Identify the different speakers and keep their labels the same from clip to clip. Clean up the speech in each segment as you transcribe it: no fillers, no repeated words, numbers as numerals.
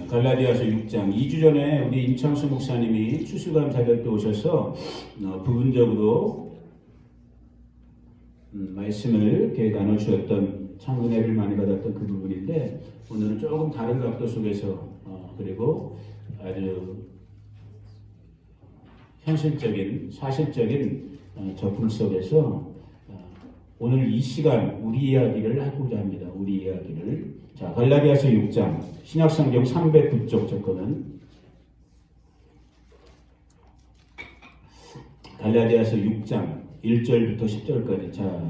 Speaker 1: 갈라디아서 6장 2주 전에 우리 임창수 목사님이 추수감 사절 때 오셔서 부분적으로 말씀을 이렇게 나눠주었던 참 은혜를 많이 받았던 그 부분인데 오늘은 조금 다른 각도 속에서 그리고 아주 현실적인 사실적인 접근 속에서 오늘 이 시간 우리 이야기를 하고자 합니다. 우리 이야기를. 자, 갈라디아서 6장 신약성경 309쪽 접근은 갈라디아서 6장 1절부터 10절까지. 자,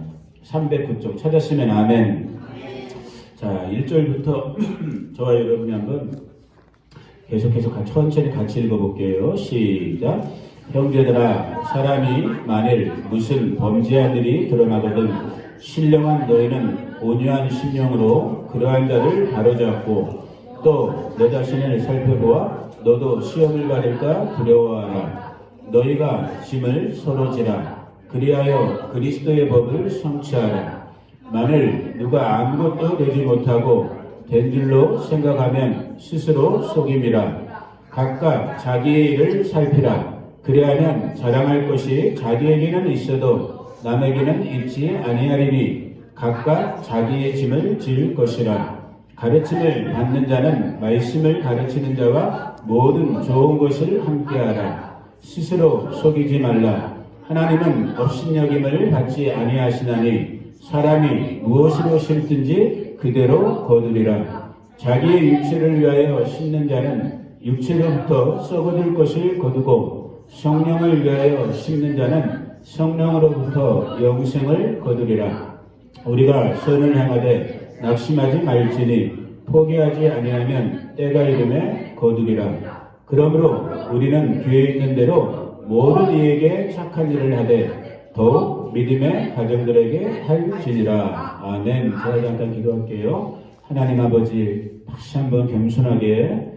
Speaker 1: 309쪽 찾았으면 아멘. 자, 1절부터 저와 여러분이 한번 계속해서 천천히 같이 읽어볼게요. 시작. 형제들아, 사람이 만일 무슨 범죄한 일이 드러나거든 신령한 너희는 온유한 심령으로 그러한 자를 바로잡고 또 너 자신을 살펴보아 너도 시험을 받을까 두려워하라. 너희가 짐을 서로 지라. 그리하여 그리스도의 법을 성취하라. 만일 누가 아무것도 되지 못하고 된 줄로 생각하면 스스로 속임이라. 각각 자기의 일을 살피라. 그리하면 자랑할 것이 자기에게는 있어도 남에게는 있지 아니하리니 각각 자기의 짐을 질 것이라. 가르침을 받는 자는 말씀을 가르치는 자와 모든 좋은 것을 함께하라. 스스로 속이지 말라. 하나님은 업신여김을 받지 아니하시나니 사람이 무엇으로 심든지 그대로 거두리라. 자기의 육체를 위하여 심는 자는 육체로부터 썩어질 것을 거두고 성령을 위하여 심는 자는 성령으로부터 영생을 거두리라. 우리가 선을 행하되 낙심하지 말지니 포기하지 아니하면 때가 이름에 거두리라. 그러므로 우리는 교회에 있는 대로 모든 이에게 착한 일을 하되 더욱 믿음의 가정들에게 할지니라. 아멘. 제가 잠깐 기도할게요. 하나님 아버지, 다시 한번 겸손하게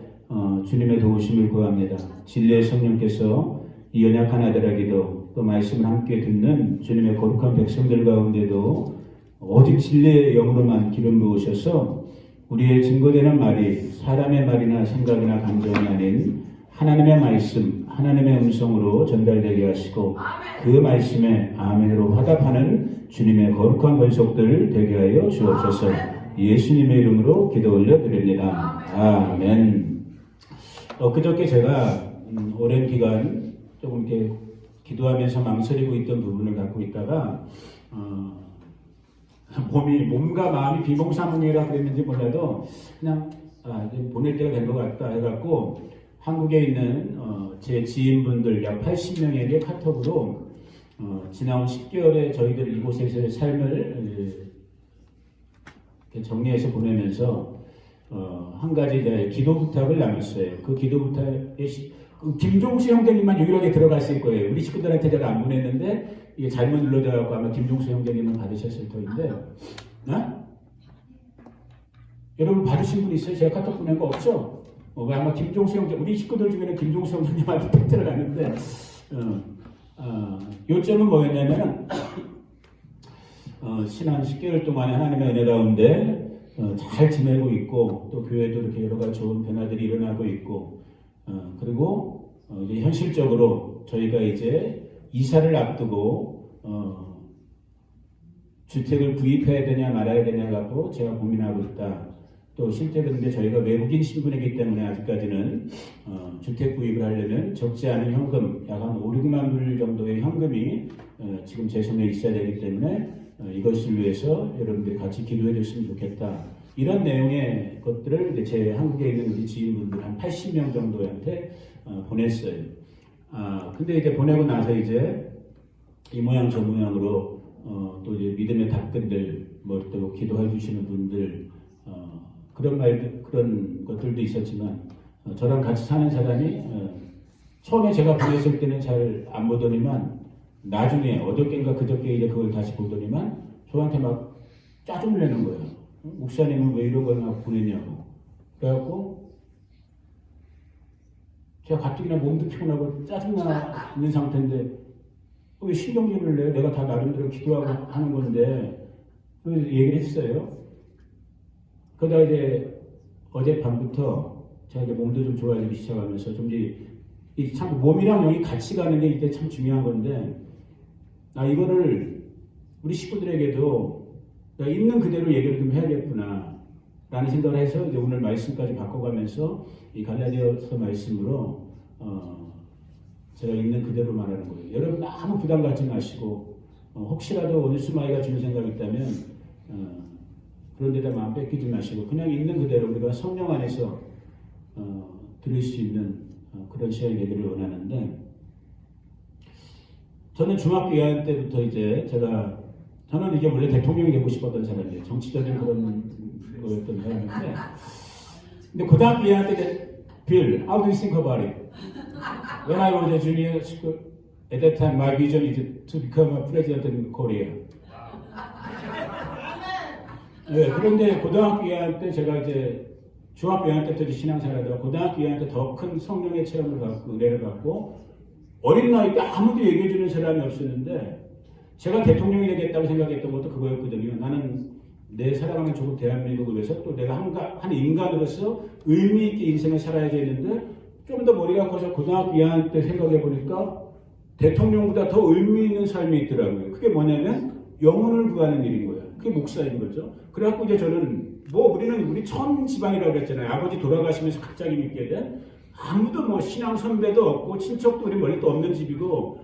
Speaker 1: 주님의 도우심을 구합니다. 진리의 성령께서 이 연약한 아들에게도 또 말씀을 함께 듣는 주님의 거룩한 백성들 가운데도 오직 진리의 영으로만 기름 부으셔서 우리의 증거되는 말이 사람의 말이나 생각이나 감정이 아닌 하나님의 말씀, 하나님의 음성으로 전달되게 하시고 그 말씀에 아멘으로 화답하는 주님의 거룩한 권속들 되게 하여 주옵소서. 예수님의 이름으로 기도 올려드립니다. 아멘. 그저께 제가 오랜 기간 조금 이렇게 기도하면서 망설이고 있던 부분을 갖고 있다가 몸과 마음이 비몽사몽이라 그랬는지 몰라도 그냥 이제 보낼 때가 된 것 같다 해갖고 한국에 있는 제 지인분들 약 80명에게 카톡으로 지나온 10개월의 저희들 이곳에서의 삶을 정리해서 보내면서 한 가지 기도 부탁을 나눴어요. 그 기도 부탁에 김종수 형제님만 유일하게 들어갔을 거예요. 우리 식구들한테 제가 안 보냈는데 이게 잘못 눌러져갖고 아마 김종수 형제님은 받으셨을 터인데, 여러분 받으신 분 있어요? 제가 카톡 보낸 거 없죠? 아마 김종수 형제, 우리 식구들 중에는 김종수 형제님한테 딱 들어갔는데, 요점은 뭐였냐면, 신한 10개월 동안에 하나님의 은혜 가운데 잘 지내고 있고, 또 교회도 이렇게 여러 가지 좋은 변화들이 일어나고 있고, 그리고 이제 현실적으로 저희가 이제 이사를 앞두고 주택을 구입해야 되냐 말아야 되냐 갖고 제가 고민하고 있다. 또 실제 그런데 저희가 외국인 신분이기 때문에 아직까지는 주택 구입을 하려면 적지 않은 현금 약 한 5, 6만 불 정도의 현금이 지금 제 손에 있어야 되기 때문에 이것을 위해서 여러분들이 같이 기도해 줬으면 좋겠다. 이런 내용의 것들을 제 한국에 있는 우리 지인분들 한 80명 정도한테 보냈어요. 근데 이제 보내고 나서 이제 이 모양 저 모양으로 또 이제 믿음의 답글들 또 기도해 주시는 분들 그런 것들도 있었지만 저랑 같이 사는 사람이 처음에 제가 보냈을 때는 잘 안 보더니만 나중에 어저께인가 그저께 이제 그걸 다시 보더니만 저한테 막 짜증을 내는 거예요. 목사님은 왜 이런 걸 막 보냈냐고. 그래갖고 제가 가뜩이나 몸도 피곤하고 짜증나 있는 상태인데 왜 신경질을 내요? 내가 다 나름대로 기도하고 하는 건데 그 얘기를 했어요. 그러다 이제 어젯밤부터 제가 이제 몸도 좀 좋아지기 시작하면서 좀 참 몸이랑 영이 같이 가는 게 이때 참 중요한 건데, 이거를 우리 식구들에게도 내가 있는 그대로 얘기를 좀 해야겠구나 라는 생각을 해서 이제 오늘 말씀까지 바꿔가면서 이 갈라디아서 말씀으로 제가 있는 그대로 말하는 거예요. 여러분 아무 부담 갖지 마시고 혹시라도 원수마이가 주는 생각이 있다면 그런 데다 마음 뺏기지 마시고 그냥 있는 그대로 우리가 성령 안에서 들을 수 있는 그런 시간이 되기를 원하는데, 저는 중학교 2학년 때부터 저는 이게 원래 대통령이 되고 싶었던 사람이에요. 정치적인 그런 거였던 사람인데, 근데 고등학교 2학년 때 Bill, how do you think about it? When I was a junior school, at that time my vision is to become a president in Korea. 네, 그런데 고등학교 2학년 때 제가 이제 중학교 2학년 때부터 신앙생활하다가 고등학교 2학년 때 더 큰 성령의 체험을 받고 은혜를 받고 어린 나이 때 아무도 얘기해주는 사람이 없었는데 제가 대통령이 되겠다고 생각했던 것도 그거였거든요. 나는 내 살아가는 조국 대한민국을 위해서 또 내가 한 인간으로서 의미 있게 인생을 살아야 되는데 좀 더 머리가 커서 고등학교 2학년 때 생각해 보니까 대통령보다 더 의미 있는 삶이 있더라고요. 그게 뭐냐면 영혼을 구하는 일인 거예요. 그게 목사인 거죠. 그래갖고 이제 저는 우리 천 집안이라고 그랬잖아요. 아버지 돌아가시면서 갑자기 믿게 된 아무도 신앙 선배도 없고 친척도 우리 멀리 또 없는 집이고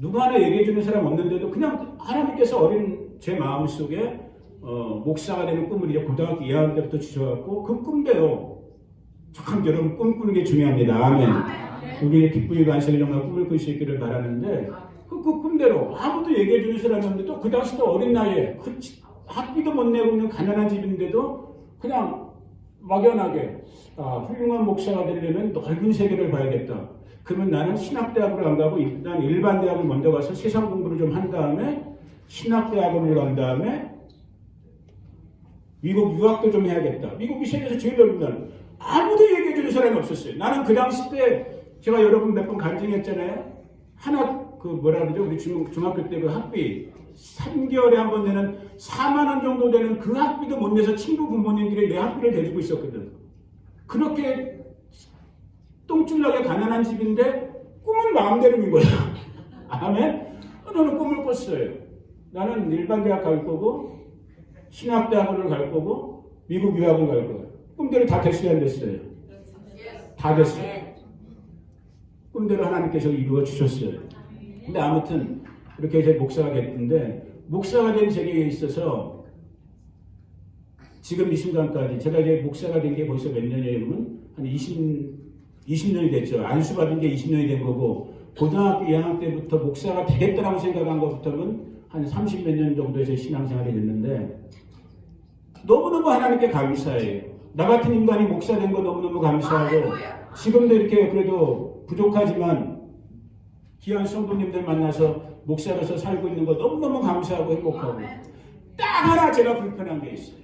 Speaker 1: 누구 하나 얘기해주는 사람 없는데도 그냥 하나님께서 어린 제 마음속에 목사가 되는 꿈을 이제 고등학교 2학년 때부터 주셔갖고 그 꿈대로 참 여러분 꿈꾸는 게 중요합니다. 아멘. 우리의 기쁨이 반석이 정말 꿈을 꿀 수 있기를 바라는데 그 꿈대로 아무도 얘기해주는 사람이 없는데 또 그 당시도 어린 나이에 학비도 못 내고 있는 가난한 집인데도 그냥 막연하게 훌륭한 목사가 되려면 넓은 세계를 봐야겠다. 그러면 나는 신학대학을 안 가고 일단 일반 대학을 먼저 가서 세상 공부를 좀 한 다음에 신학대학원을 간 다음에 미국 유학도 좀 해야겠다. 미국이 세계에서 제일 넓은 아무도 얘기해주는 사람이 없었어요. 나는 그 당시 때 제가 여러분 몇 번 간증했잖아요. 뭐라 그러죠? 우리 중학교 때 그 학비 3개월에 한 번 내는 4만 원 정도 되는 그 학비도 못 내서 친구 부모님들이 내 학비를 대주고 있었거든. 그렇게 똥줄나게 가난한 집인데 꿈은 마음대로인 거야. 아멘? 너는 꿈을 꿨어요. 나는 일반 대학 갈 거고 신학대학원을 갈 거고 미국 유학을 갈 거야. 꿈대로 다 됐어요, 안 됐어요? 다 됐어요. 꿈대로 하나님께서 이루어 주셨어요. 근데 아무튼 이렇게 이제 목사가 됐는데 목사가 된 세계에 있어서 지금 이 순간까지 제가 이제 목사가 된 게 벌써 몇 년이에요? 그러면 한 20년이 됐죠. 안수받은 게 20년이 된 거고 고등학교 2학년 때부터 목사가 되겠다라고 생각한 것부터는 한 30몇 년 정도에서 신앙생활이 됐는데 너무너무 하나님께 감사해요. 나 같은 인간이 목사 된 거 너무너무 감사하고 지금도 이렇게 그래도 부족하지만 귀한 성도님들 만나서 목사로서 살고 있는 거 너무너무 감사하고 행복하고 딱 하나 제가 불편한 게 있어요.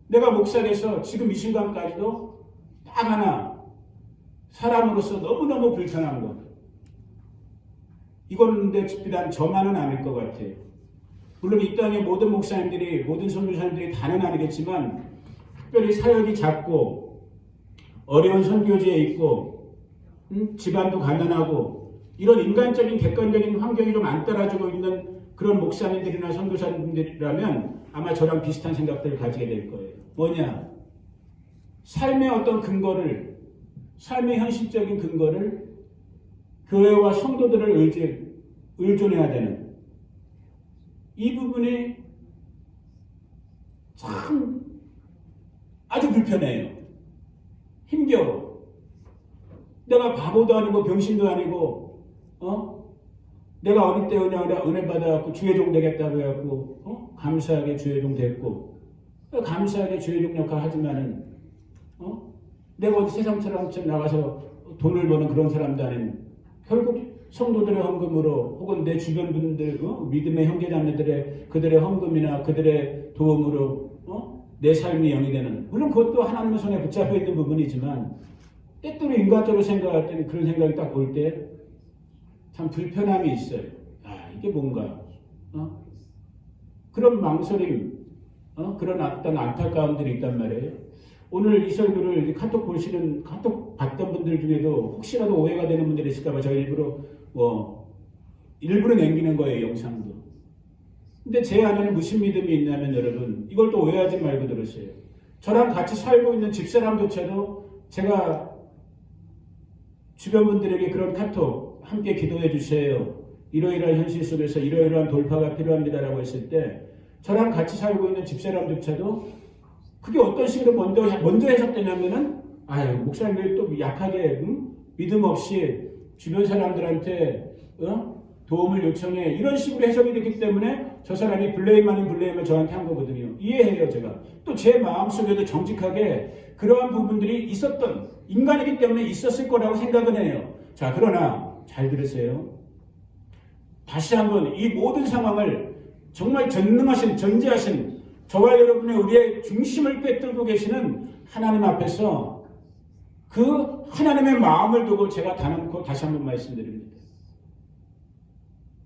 Speaker 1: 내가 목사 돼서 지금 이 순간까지도 딱 하나 사람으로서 너무너무 불편한 것. 이건 근데 비단 저만은 아닐 것 같아요. 물론 이 땅의 모든 목사님들이 모든 선교사님들이 다는 아니겠지만 특별히 사역이 작고 어려운 선교지에 있고 집안도 가난하고 이런 인간적인 객관적인 환경이 좀 안 따라주고 있는 그런 목사님들이나 선교사님들이라면 아마 저랑 비슷한 생각들을 가지게 될 거예요. 뭐냐? 삶의 어떤 근거를, 삶의 현실적인 근거를 교회와 성도들을 의존해야 되는 이 부분이 참 아주 불편해요. 힘겨워. 내가 바보도 아니고 병신도 아니고 내가 어릴 때 은혜 받아갖고 주의종 되겠다고 해갖고 감사하게 주의종 됐고 감사하게 주의종 역할 하지만은 내가 어디 세상처럼 나가서 돈을 버는 그런 사람도 아닌 결국 성도들의 헌금으로 혹은 내 주변 분들 믿음의 형제자매들의 그들의 헌금이나 그들의 도움으로 내 삶이 영이 되는 물론 그것도 하나님의 손에 붙잡혀 있는 부분이지만 때때로 인간적으로 생각할 때는 그런 생각이 딱 올 때 참 불편함이 있어요. 이게 뭔가 그런 망설임 그런 어떤 안타까움들이 있단 말이에요. 오늘 이 설교를 카톡 보시는, 카톡 봤던 분들 중에도 혹시라도 오해가 되는 분들이 있을까봐 제가 일부러 남기는 거예요, 영상도. 근데 제 안에는 무슨 믿음이 있냐면 여러분, 이걸 또 오해하지 말고 들으세요. 저랑 같이 살고 있는 집사람조차도 제가 주변 분들에게 그런 카톡, 함께 기도해 주세요, 이러이러한 현실 속에서 이러이러한 돌파가 필요합니다라고 했을 때 저랑 같이 살고 있는 집사람조차도 그게 어떤 식으로 먼저 해석되냐면은, 아유, 목사님들 또 약하게, 믿음 없이 주변 사람들한테, 도움을 요청해. 이런 식으로 해석이 됐기 때문에 저 사람이 블레임 아닌 블레임을 저한테 한 거거든요. 이해해요, 제가. 또 제 마음속에도 정직하게 그러한 부분들이 있었던, 인간이기 때문에 있었을 거라고 생각은 해요. 자, 그러나 잘 들으세요. 다시 한번 이 모든 상황을 정말 전능하신, 전지하신 저와 여러분의 우리의 중심을 꿰뚫고 계시는 하나님 앞에서 그 하나님의 마음을 두고 제가 단언코 다시 한번 말씀드립니다.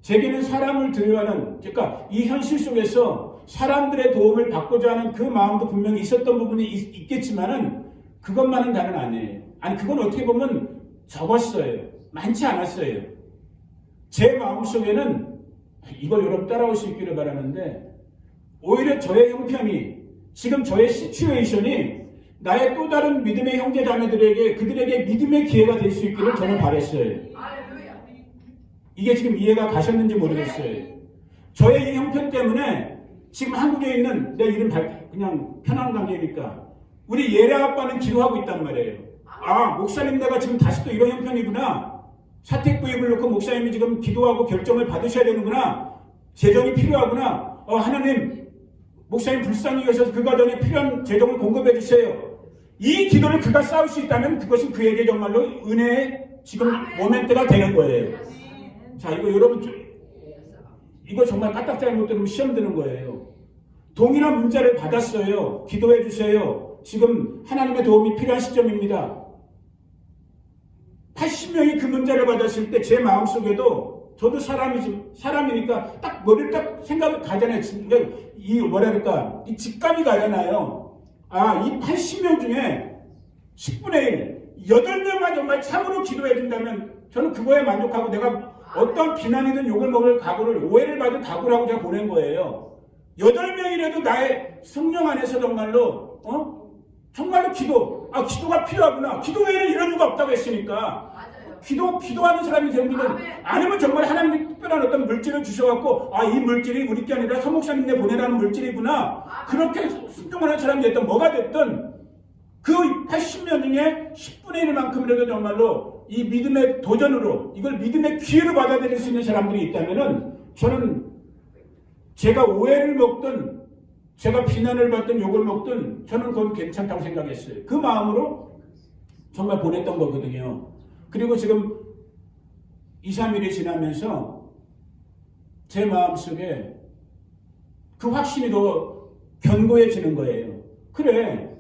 Speaker 1: 제게는 사람을 두려워하는, 그러니까 이 현실 속에서 사람들의 도움을 받고자 하는 그 마음도 분명히 있었던 부분이 있겠지만은 그것만은 다는 아니에요. 아니, 그건 어떻게 보면 적었어요. 많지 않았어요. 제 마음속에는, 이걸 여러분 따라올 수 있기를 바라는데, 오히려 저의 형편이, 지금 저의 시츄에이션이 나의 또 다른 믿음의 형제 자매들에게, 그들에게 믿음의 기회가 될 수 있기를 저는 바랬어요. 이게 지금 이해가 가셨는지 모르겠어요. 저의 이 형편 때문에 지금 한국에 있는, 내 이름 그냥 편한 관계니까, 우리 예라 아빠는 기도하고 있단 말이에요. 아, 목사님 내가 지금 다시 또 이런 형편이구나. 사택 구입을 놓고 목사님이 지금 기도하고 결정을 받으셔야 되는구나. 재정이 필요하구나. 하나님, 목사님 불쌍히 여셔서 그 가정에 필요한 재정을 공급해 주세요. 이 기도를 그가 쌓을 수 있다면 그것은 그에게 정말로 은혜의 지금 모멘트가 되는 거예요. 자, 이거 여러분, 이거 정말 까딱 잘못 들으면 시험 드는 거예요. 동일한 문자를 받았어요. 기도해 주세요. 지금 하나님의 도움이 필요한 시점입니다. 80명이 그 문자를 받았을 때 제 마음속에도, 저도 사람이니까 딱 머리를 딱 생각이 가잖아요. 이 뭐랄까, 이 직감이 가잖아요. 아, 이 80명 중에 10분의 1, 8명만 정말 참으로 기도해 준다면 저는 그거에 만족하고 내가 어떤 비난이든 욕을 먹을 각오를, 오해를 받을 각오를 하고 제가 보낸 거예요. 8명이라도 나의 성령 안에서 정말로, 정말로 기도가 필요하구나. 기도 외에는 이런 이유가 없다고 했으니까. 기도하는 사람이 되기는, 아니면 정말 하나님이 특별한 어떤 물질을 주셔갖고, 아, 이 물질이 우리 게 아니라 서목사님네 보내라는 물질이구나. 그렇게 순종하는 사람이 됐든 뭐가 됐든 그 80명 중에 10분의 1만큼이라도 정말로 이 믿음의 도전으로, 이걸 믿음의 기회로 받아들일 수 있는 사람들이 있다면은, 저는 제가 오해를 먹든 제가 비난을 받든 욕을 먹든 저는 그건 괜찮다고 생각했어요. 그 마음으로 정말 보냈던 거거든요. 그리고 지금 2, 3일이 지나면서 제 마음속에 그 확신이 더 견고해지는 거예요. 그래,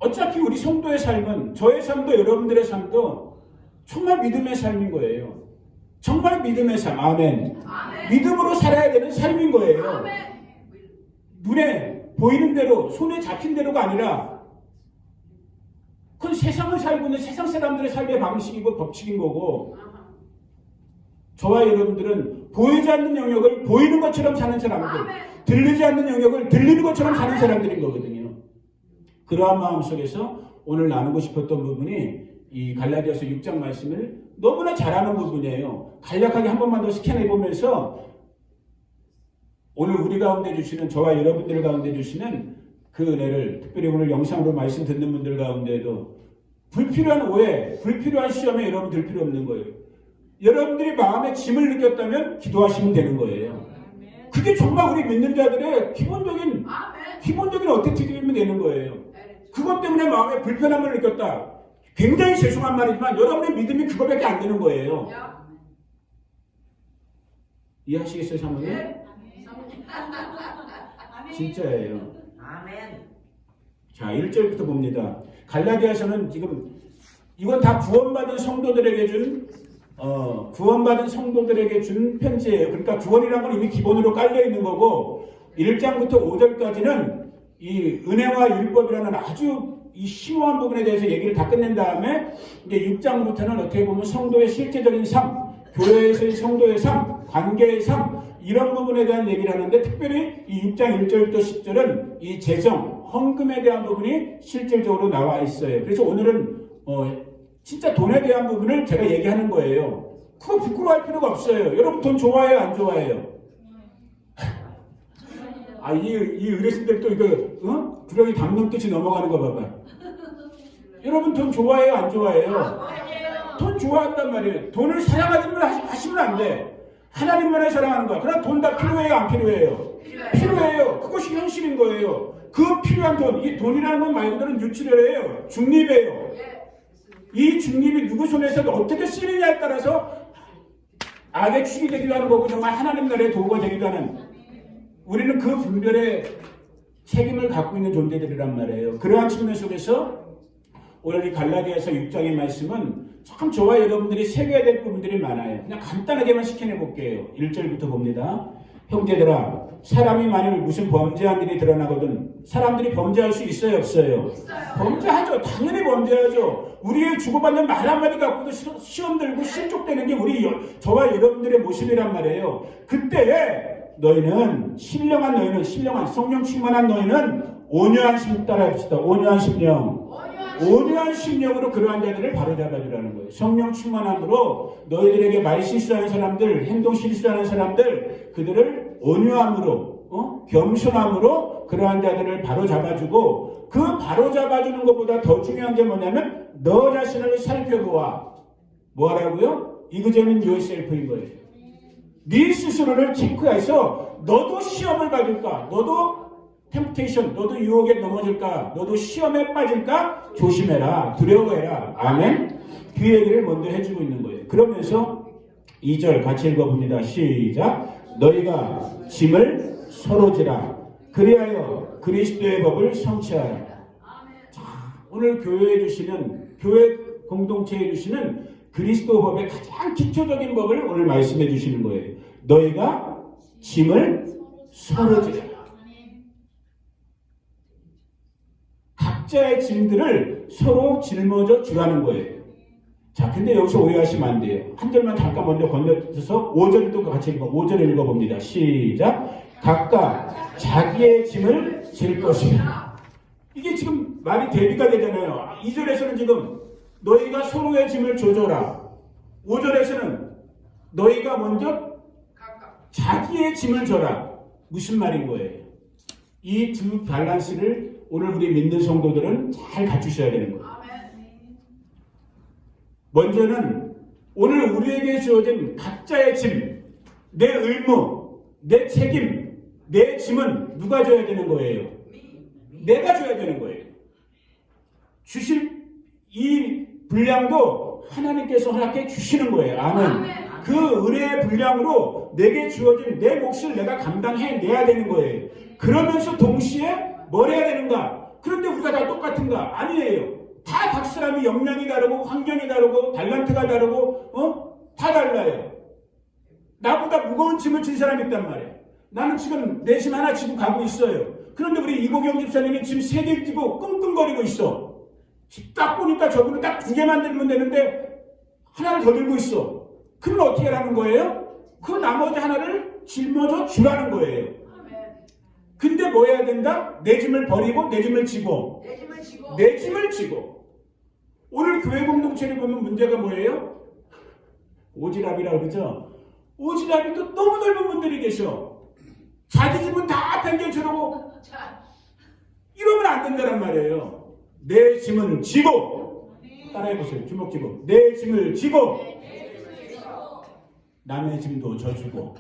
Speaker 1: 어차피 우리 성도의 삶은, 저의 삶도 여러분들의 삶도 정말 믿음의 삶인 거예요. 정말 믿음의 삶. 아멘. 믿음으로 살아야 되는 삶인 거예요. 눈에 보이는 대로, 손에 잡힌 대로가 아니라, 그건 세상을 살고 있는 세상 사람들의 삶의 방식이고 법칙인 거고, 저와 여러분들은 보이지 않는 영역을 보이는 것처럼 사는 사람들, 들리지 않는 영역을 들리는 것처럼 사는 사람들인 거거든요. 그러한 마음 속에서 오늘 나누고 싶었던 부분이 이 갈라디아서 6장 말씀을 너무나 잘하는 부분이에요. 간략하게 한 번만 더 스캔해 보면서 오늘 우리 가운데 주시는, 저와 여러분들 가운데 주시는 그 은혜를, 특별히 오늘 영상으로 말씀 듣는 분들 가운데도 불필요한 오해, 불필요한 시험에 여러분 들 필요 없는 거예요. 여러분들이 마음에 짐을 느꼈다면 기도하시면 되는 거예요. 그게 정말 우리 믿는 자들의 기본적인 어택티브이면 되는 거예요. 그것 때문에 마음에 불편함을 느꼈다. 굉장히 죄송한 말이지만 여러분의 믿음이 그거밖에 안 되는 거예요. 이해하시겠어요, 사모님? 진짜예요. 자, 1절부터 봅니다. 갈라디아서는 지금 이건 다 구원받은 성도들에게 준 편지예요. 그러니까 구원이라는 건 이미 기본으로 깔려 있는 거고, 1장부터 5절까지는 이 은혜와 율법이라는 아주 이 심오한 부분에 대해서 얘기를 다 끝낸 다음에 이제 6장부터는 어떻게 보면 성도의 실제적인 삶, 교회에서의 성도의 삶, 관계의 삶 이런 부분에 대한 얘기를 하는데 특별히 이 6장 1절부터 10절은 이 재정, 헌금에 대한 부분이 실질적으로 나와 있어요. 그래서 오늘은 진짜 돈에 대한 부분을 제가 얘기하는 거예요. 그거 부끄러워할 필요가 없어요. 여러분 돈 좋아해요? 안 좋아해요? 이 어르신들 또 이거, 구렁이 담는 듯이 넘어가는 거 봐봐. 여러분 돈 좋아해요? 안 좋아해요? 돈 좋아한단 말이에요. 돈을 사랑하지만 하시면 안 돼. 하나님만을 사랑하는 거야. 그럼 돈 다 필요해요? 안 필요해요? 필요해요. 그것이 현실인 거예요. 그 필요한 돈, 이 돈이라는 건 말 그대로 뉴트럴이에요. 중립이에요. 이 중립이 누구 손에서 어떻게 쓰느냐에 따라서 악의 축이 되기도 하는 거고 정말 하나님 나라의 도구가 되기도 하는 우리는 그 분별의 책임을 갖고 있는 존재들이란 말이에요. 그러한 측면 속에서 오늘 이 갈라디아서 6장의 말씀은 참 저와 여러분들이 새겨야 될 부분들이 많아요. 그냥 간단하게만 시켜내 볼게요. 1절부터 봅니다. 형제들아, 사람이 만일 무슨 범죄한 일이 드러나거든 사람들이 범죄할 수 있어요? 없어요? 범죄하죠. 당연히 범죄하죠. 우리의 주고받는 말 한마디 갖고도 시험 들고 실족되는 게 저와 여러분들의 모습이란 말이에요. 그때 너희는 신령한 성령 충만한 너희는 온유한 심 따라합시다. 온유한 심령으로 그러한 자들을 바로잡아주라는 거예요. 성령 충만함으로 너희들에게 말 실수하는 사람들, 행동 실수하는 사람들, 그들을 온유함으로, 겸손함으로 그러한 자들을 바로잡아주고 그 바로잡아주는 것보다 더 중요한 게 뭐냐면 너 자신을 살펴보아. 뭐하라고요? examine yourself인 거예요. 네 스스로를 체크해서 너도 시험을 받을까? 너도 템프테이션, 너도 유혹에 넘어질까? 너도 시험에 빠질까? 조심해라. 두려워해라. 아멘? 그 얘기를 먼저 해주고 있는 거예요. 그러면서 2절 같이 읽어봅니다. 시작. 너희가 짐을 서로 지라. 그리하여 그리스도의 법을 성취하라. 자, 오늘 교회 공동체에 주시는 그리스도 법의 가장 기초적인 법을 오늘 말씀해 주시는 거예요. 너희가 짐을 서로 지라. 각자의 짐들을 서로 짊어져 주라는 거예요. 자, 근데 여기서 오해하시면 안 돼요. 한 절만 잠깐 먼저 건너서 5절도 같이 5절 읽어봅니다. 시작. 각각 자기의 짐을 질 것이다. 이게 지금 말이 대비가 되잖아요. 2절에서는 지금 너희가 서로의 짐을 조져라. 5절에서는 너희가 먼저 자기의 짐을 져라. 무슨 말인 거예요? 이 두 밸런스를 오늘 우리 믿는 성도들은 잘 갖추셔야 되는 거예요. 먼저는 오늘 우리에게 주어진 각자의 짐, 내 의무, 내 책임, 내 짐은 누가 져야 되는 거예요? 내가 져야 되는 거예요. 주실 이 분량도 하나님께서 허락해 주시는 거예요. 아멘. 그 은혜의 분량으로 내게 주어진 내 몫을 내가 감당해내야 되는 거예요. 그러면서 동시에 뭘 해야 되는가? 그런데 우리가 다 똑같은가? 아니에요. 다 각 사람이 역량이 다르고 환경이 다르고 달란트가 다르고 다 달라요. 나보다 무거운 짐을 진 사람이 있단 말이에요. 나는 지금 내 짐 하나 지고 가고 있어요. 그런데 우리 이보경 집사님이 짐 3개 지고 끙끙거리고 있어. 딱 보니까 저분은 딱 2개만 들면 되는데 하나를 더 들고 있어. 그럼 어떻게 하라는 거예요? 그 나머지 하나를 짊어져 주라는 거예요. 근데 뭐 해야 된다? 내 짐을 버리고 내 짐을 지고. 내 짐을 지고. 오늘 교회 공동체를 보면 문제가 뭐예요? 오지랖이라고 그러죠? 오지랖이 너무 넓은 분들이 계셔. 자기 짐은 다 팽개쳐놓고 이러면 안 된다란 말이에요. 내 짐은 지고. 따라해보세요. 주먹 쥐고. 내 짐을 지고. 남의 짐도 져주고.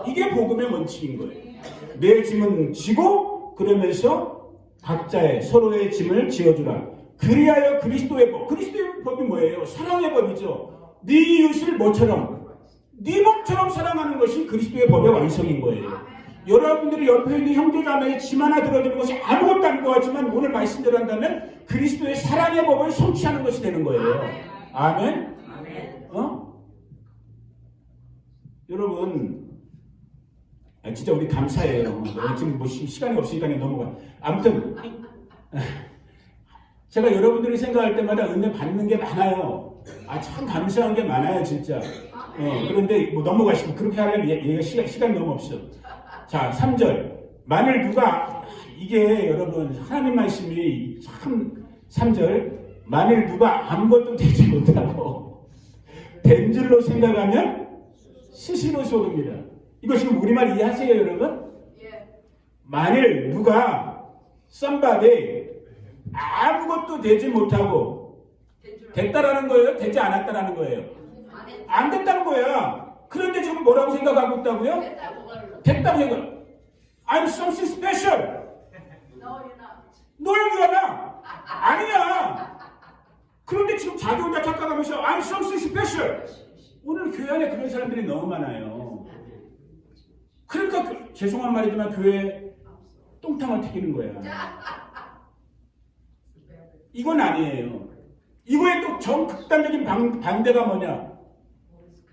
Speaker 1: 이게 복음의 원칙인 거예요. 내 짐은 지고 그러면서 각자의 서로의 짐을 지어주라. 그리하여 그리스도의 법. 그리스도의 법이 뭐예요? 사랑의 법이죠. 네 이웃을 뭐처럼? 네 몸처럼 사랑하는 것이 그리스도의 법의 완성인 거예요. 여러분들이 옆에 있는 형제자매의 짐 하나 들어주는 것이 아무것도 아닌 것 같지만 오늘 말씀대로 한다면 그리스도의 사랑의 법을 성취하는 것이 되는 거예요. 아멘? 여러분 진짜 우리 감사해요. 지금 뭐 시간이 없으니까 넘어가. 아무튼 제가 여러분들이 생각할 때마다 은혜 받는 게 많아요. 참 감사한 게 많아요, 진짜. 그런데 뭐 넘어가시고 그렇게 하려면 얘가 시간이 너무 없어. 자, 3절. 만일 누가 이게 여러분 하나님 말씀이 참 3절. 만일 누가 아무것도 되지 못하고 된 줄로 생각하면 스스로 속입니다. 이거 지금 우리말 이해하세요, 여러분? 만일 누가 somebody 아무것도 되지 못하고 됐다라는 거예요? 되지 않았다라는 거예요? 안 됐다는 거야. 그런데 지금 뭐라고 생각하고 있다고요? 됐다고 생각. I'm something special. No, you're not. 아니야. 그런데 지금 자기 혼자 착각하면서 I'm something special. 오늘 교회 안에 그런 사람들이 너무 많아요. 그러니까 죄송한 말이지만 교회에 똥탕을 튀기는 거야. 이건 아니에요. 이거에 또 정극단적인 반대가 뭐냐?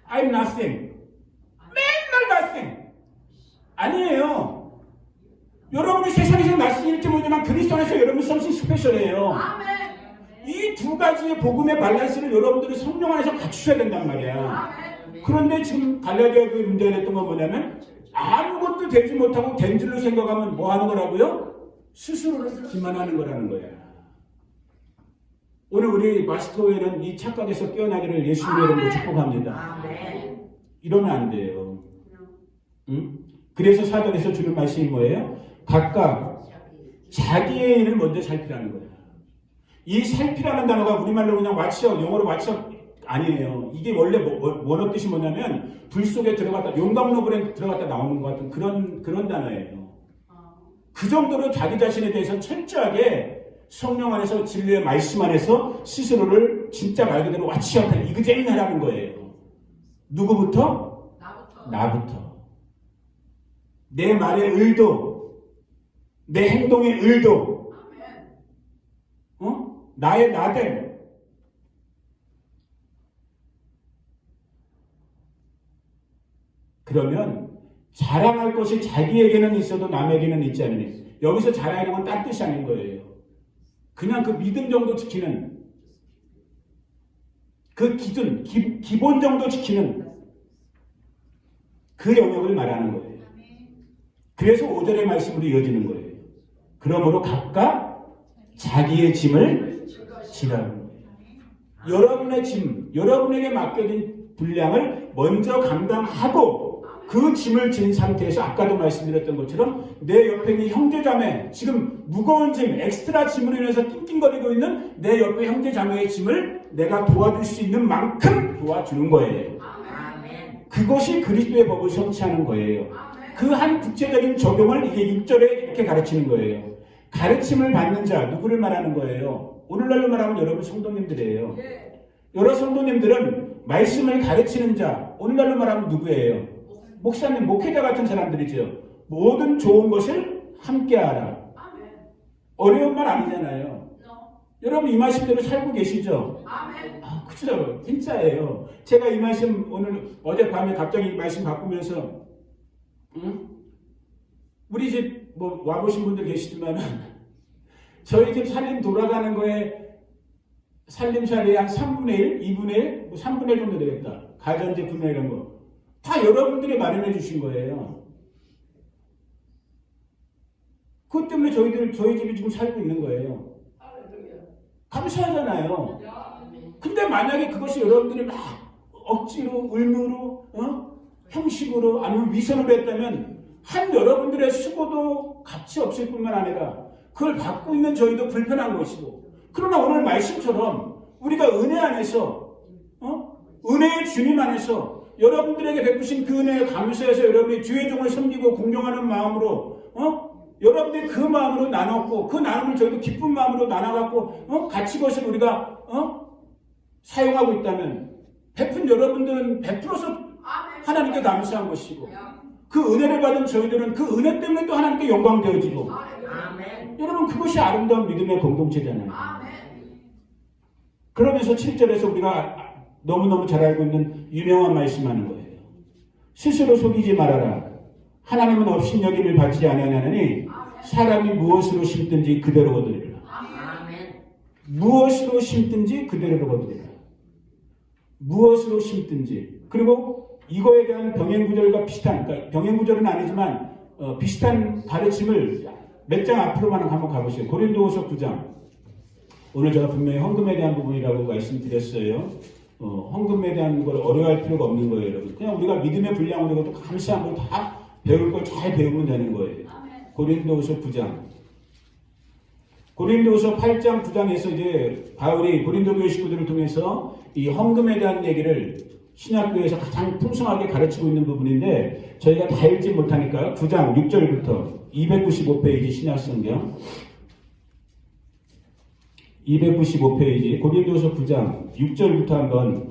Speaker 1: I'm nothing. 맨날 nothing. 아니에요. 여러분이 세상에서 낯설일지 모르지만 그리스도 안에서 여러분 something special해요. 이 두 가지의 복음의 밸런스를 여러분들이 성령 안에서 갖추셔야 된단 말이야. 그런데 지금 갈라디아 교회 문제가 됐던 건 뭐냐면 아무것도 되지 못하고 된 줄로 생각하면 뭐 하는 거라고요? 스스로를 기만하는 거라는 거야. 오늘 우리 마스터회는 이 착각에서 깨어나기를 예수님의 이름으로 축복합니다. 이러면 안 돼요. 응? 그래서 4절에서 주는 말씀이 뭐예요? 각각 자기의 일을 먼저 살피라는 거예요. 이 살피라는 단어가 우리말로 그냥 왓츠업, 영어로 왓츠업 아니에요. 이게 원래 원어 뜻이 뭐냐면 불 속에 들어갔다, 용광로불에 들어갔다 나오는 것 같은 그런 단어예요. 그 정도로 자기 자신에 대해서 철저하게 성령 안에서 진리의 말씀 안에서 스스로를 진짜 말 그대로 왓츠업해 이그제인하라는 거예요. 누구부터? 나부터. 내 말의 의도, 내 행동의 의도, 나의 나됨. 그러면 자랑할 것이 자기에게는 있어도 남에게는 있지 않으니 여기서 자랑하는 건 딴 뜻이 아닌 거예요. 그냥 그 믿음 정도 지키는 그 기준, 기본 정도 지키는 그 영역을 말하는 거예요. 그래서 5절의 말씀으로 이어지는 거예요. 그러므로 각각 자기의 짐을 지라는 거예요. 여러분의 짐, 여러분에게 맡겨진 분량을 먼저 감당하고 그 짐을 진 상태에서 아까도 말씀드렸던 것처럼 내 옆에 있는 형제자매, 지금 무거운 짐, 엑스트라 짐으로 인해서 낑낑거리고 있는 내 옆에 형제자매의 짐을 내가 도와줄 수 있는 만큼 도와주는 거예요. 그것이 그리스도의 법을 성취하는 거예요. 그 한 구체적인 적용을 이게 6절에 이렇게 가르치는 거예요. 가르침을 받는 자, 누구를 말하는 거예요? 오늘날로 말하면 여러분 성도님들이에요. 여러 성도님들은 말씀을 가르치는 자, 오늘날로 말하면 누구예요? 목사님, 목회자 같은 사람들이죠. 모든 좋은 것을 함께하라. 어려운 말 아니잖아요. 여러분 이 말씀대로 살고 계시죠? 그죠? 진짜예요. 제가 이 말씀 오늘 어젯밤에 갑자기 이 말씀 바꾸면서 우리 집 뭐 와보신 분들 계시지만 저희 집 살림 돌아가는 거에 살림살이 한 3분의 1, 2분의 1, 뭐 3분의 1 정도 되겠다. 가전제품이나 이런 거. 다 여러분들이 마련해 주신 거예요. 그것 때문에 저희 집이 지금 살고 있는 거예요. 감사하잖아요. 근데 만약에 그것이 여러분들이 막 억지로, 의무로, 형식으로, 아니면 위선으로 했다면 한 여러분들의 수고도 가치 없을 뿐만 아니라 그걸 받고 있는 저희도 불편한 것이고, 그러나 오늘 말씀처럼 우리가 은혜 안에서 은혜의 주님 안에서 여러분들에게 베푸신 그 은혜에 감사해서 여러분이 주의 종을 섬기고 공경하는 마음으로 여러분들이 그 마음으로 나눴고 그 나눔을 저희도 기쁜 마음으로 나눠갖고 같이 그것을 우리가 사용하고 있다면 베푼 여러분들은 100% 하나님께 감사한 것이고 그 은혜를 받은 저희들은 그 은혜 때문에 또 하나님께 영광 되어지고 여러분 그것이 아름다운 믿음의 공동체잖아요. 그러면서 7절에서 우리가 너무너무 잘 알고 있는 유명한 말씀하는 거예요. 스스로 속이지 말아라. 하나님은 업신여기를 받지 아니하나니 사람이 무엇으로 심든지 그대로 거두리라. 무엇으로 심든지 그대로 거두리라. 무엇으로 심든지. 그리고 이거에 대한 병행구절과 비슷한, 그러니까 병행구절은 아니지만 비슷한 가르침을 몇 장 앞으로만 한번 가보세요. 고린도후서 9장. 오늘 제가 분명히 헌금에 대한 부분이라고 말씀드렸어요. 헌금에 대한 걸 어려워할 필요가 없는 거예요, 여러분. 그냥 우리가 믿음의 분량으로 또 감사한 걸 다 배울 걸 잘 배우면 되는 거예요. 고린도후서 9장. 고린도후서 8장 9장에서 이제 바울이 고린도 교회 식구들을 통해서 이 헌금에 대한 얘기를 신약교회에서 가장 풍성하게 가르치고 있는 부분인데 저희가 다 읽지 못하니까 9장 6절부터 295페이지 신약성경 295페이지 고린도서 9장 6절부터 한번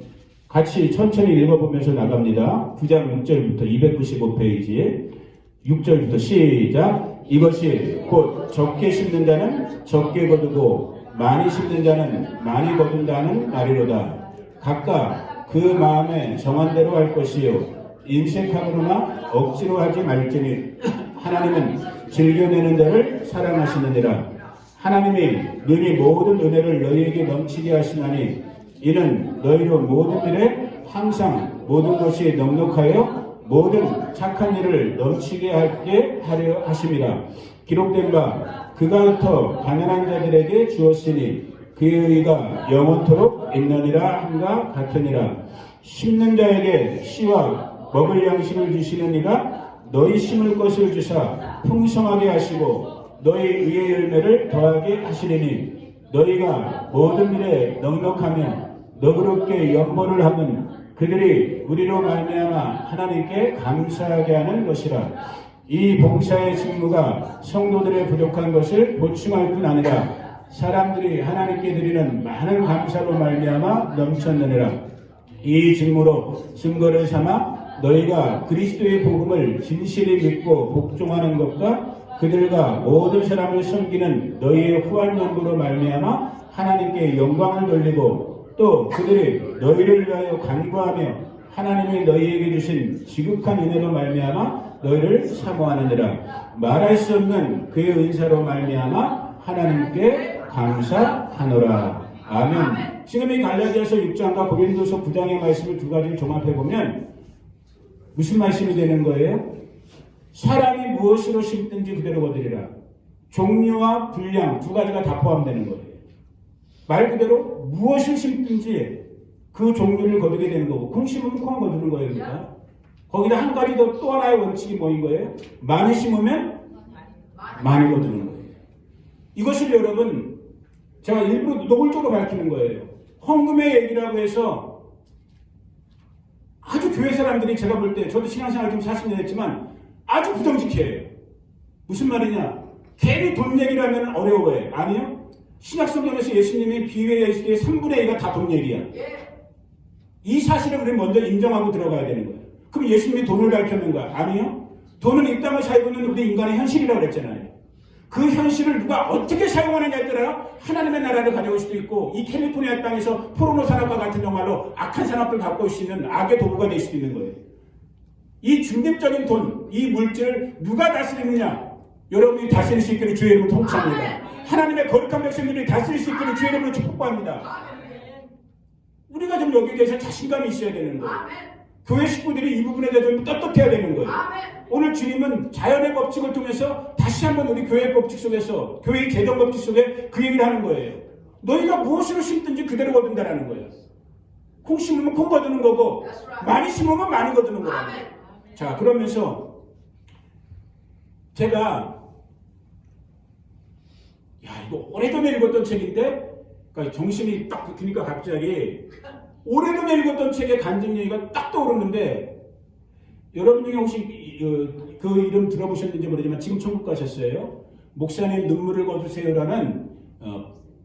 Speaker 1: 같이 천천히 읽어보면서 나갑니다. 9장 6절부터 295페이지 6절부터 시작. 이것이 곧 적게 심는 자는 적게 거두고 많이 심는 자는 많이 거둔다는 말이로다. 각각 그 마음에 정한 대로 할 것이요 인색함으로나 억지로 하지 말지니 하나님은 즐겨내는 자를 사랑하시느니라. 하나님이 능히 모든 은혜를 너희에게 넘치게 하시나니 이는 너희로 모든 일에 항상 모든 것이 넉넉하여 모든 착한 일을 넘치게 하게 하려 하심이라. 기록된 바 그가 흩어 가난한 자들에게 주었으니 그의 의가 영원토록 있느니라 함과 같으니라. 심는 자에게 씨와 먹을 양식을 주시는 이가 너희 심을 것을 주사 풍성하게 하시고 너희 의의 열매를 더하게 하시리니 너희가 모든 일에 넉넉하며 너그럽게 연보를 하는 그들이 우리로 말미암아 하나님께 감사하게 하는 것이라. 이 봉사의 직무가 성도들의 부족한 것을 보충할 뿐 아니라 사람들이 하나님께 드리는 많은 감사로 말미암아 넘쳤느니라. 이 직무로 증거를 삼아 너희가 그리스도의 복음을 진실히 믿고 복종하는 것과 그들과 모든 사람을 섬기는 너희의 후한 연보로 말미암아 하나님께 영광을 돌리고 또 그들이 너희를 위하여 간구하며 하나님이 너희에게 주신 지극한 은혜로 말미암아 너희를 사모하느니라. 말할 수 없는 그의 은사로 말미암아 하나님께 감사하노라. 아멘. 지금 이 갈라디아서 6장과 고린도서 9장의 말씀을 두 가지를 종합해 보면 무슨 말씀이 되는 거예요? 사람이 무엇으로 심든지 그대로 거두리라. 종류와 분량 두 가지가 다 포함되는 거예요. 말 그대로 무엇을 심든지 그 종류를 거두게 되는 거고 콩 심으면 콩 거두는 거예요. 그러니까 거기다 한 가지 더 또 하나의 원칙이 뭐인 거예요? 많이 심으면 많이 거두는 거예요. 이것을 여러분 제가 일부러 노골적으로 밝히는 거예요. 헌금의 얘기라고 해서 아주 교회 사람들이 제가 볼 때 저도 신앙생활 좀 40년 했지만 아주 부정직해요. 무슨 말이냐? 괜히 돈 얘기를 하면 어려워해. 아니요? 신약성경에서 예수님이 비유의 예수의 3분의 2가 다 돈 얘기야. 이 사실을 우리 먼저 인정하고 들어가야 되는 거예요. 그럼 예수님이 돈을 밝혔는가? 아니요? 돈은 이 땅을 살고 있는 우리 인간의 현실이라고 그랬잖아요. 그 현실을 누가 어떻게 사용하느냐에 따라 하나님의 나라를 가져올 수도 있고 이 캘리포니아 땅에서 포르노 산업과 같은 정말로 악한 산업을 갖고 올 수 있는 악의 도구가 될 수도 있는 거예요. 이 중립적인 돈, 이 물질을 누가 다스리느냐? 여러분이 다스릴 수 있기를 주의 이름으로 통치합니다. 하나님의 거룩한 백성들이 다스릴 수 있기를 주의 이름으로 축복합니다. 우리가 좀 여기에 대해서 자신감이 있어야 되는 거예요. 교회 식구들이 이 부분에 대해서 좀 떳떳해야 되는 거예요. 오늘 주님은 자연의 법칙을 통해서 다시 한번 우리 교회의 법칙 속에서 교회의 재정 법칙 속에 그 얘기를 하는 거예요. 너희가 무엇으로 심든지 그대로 거둔다라는 거예요. 콩 심으면 콩 거두는 거고 많이 심으면 많이 거두는 거라는 거예요. 자, 그러면서 제가 이거 오래전에 읽었던 책인데 그러니까 정신이 딱 드니까 갑자기 오래전에 읽었던 책의 간증 얘기가 딱 떠오르는데 여러분 중에 혹시 그 이름 들어보셨는지 모르지만 지금 천국 가셨어요. 목사님 눈물을 거두세요라는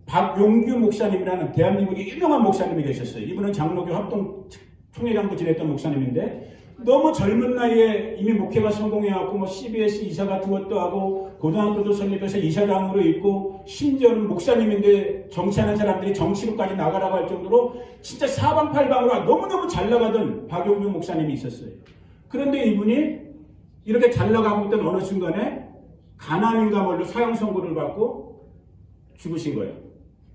Speaker 1: 박용규 목사님이라는 대한민국의 유명한 목사님이 계셨어요. 이분은 장로교 합동 총회장도 지냈던 목사님인데 너무 젊은 나이에 이미 목회가 성공해갖고 뭐 CBS 이사 같은 것도 하고 고등학교도 설립해서 이사장으로 있고 심지어는 목사님인데 정치하는 사람들이 정치로까지 나가라고 할 정도로 진짜 사방팔방으로 너무너무 잘 나가던 박용규 목사님이 있었어요. 그런데 이분이 이렇게 잘 나가고 있던 어느 순간에 가난인가 뭘로 사형 선고를 받고 죽으신 거예요.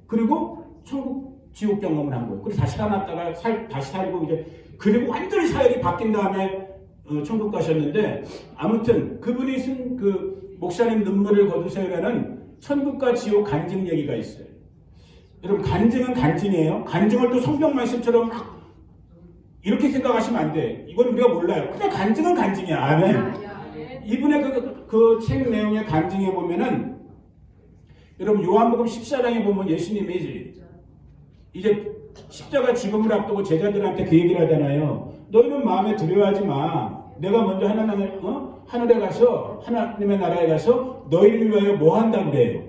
Speaker 1: 그리고 천국 지옥 경험을 한 거예요. 그리고 다시 살아났다가 다시 살고 이제 그리고 완전히 사역이 바뀐 다음에 천국 가셨는데, 아무튼 그분이 쓴 그 목사님 눈물을 거두세요라는 천국과 지옥 간증 얘기가 있어요. 여러분, 간증은 간증이에요. 간증을 또 성경 말씀처럼 막 이렇게 생각하시면 안 돼. 이건 우리가 몰라요. 그냥 간증은 간증이야. 아멘. 이분의 그 책 내용의 간증에 보면은, 여러분 요한복음 14장에 보면 예수님이 이제 십자가 죽음을 앞두고 제자들한테 그 얘기를 하잖아요. 너희는 마음에 두려워하지 마. 내가 먼저 하늘에 가서 하나님의 나라에 가서 너희를 위하여 뭐 한다고 그래요?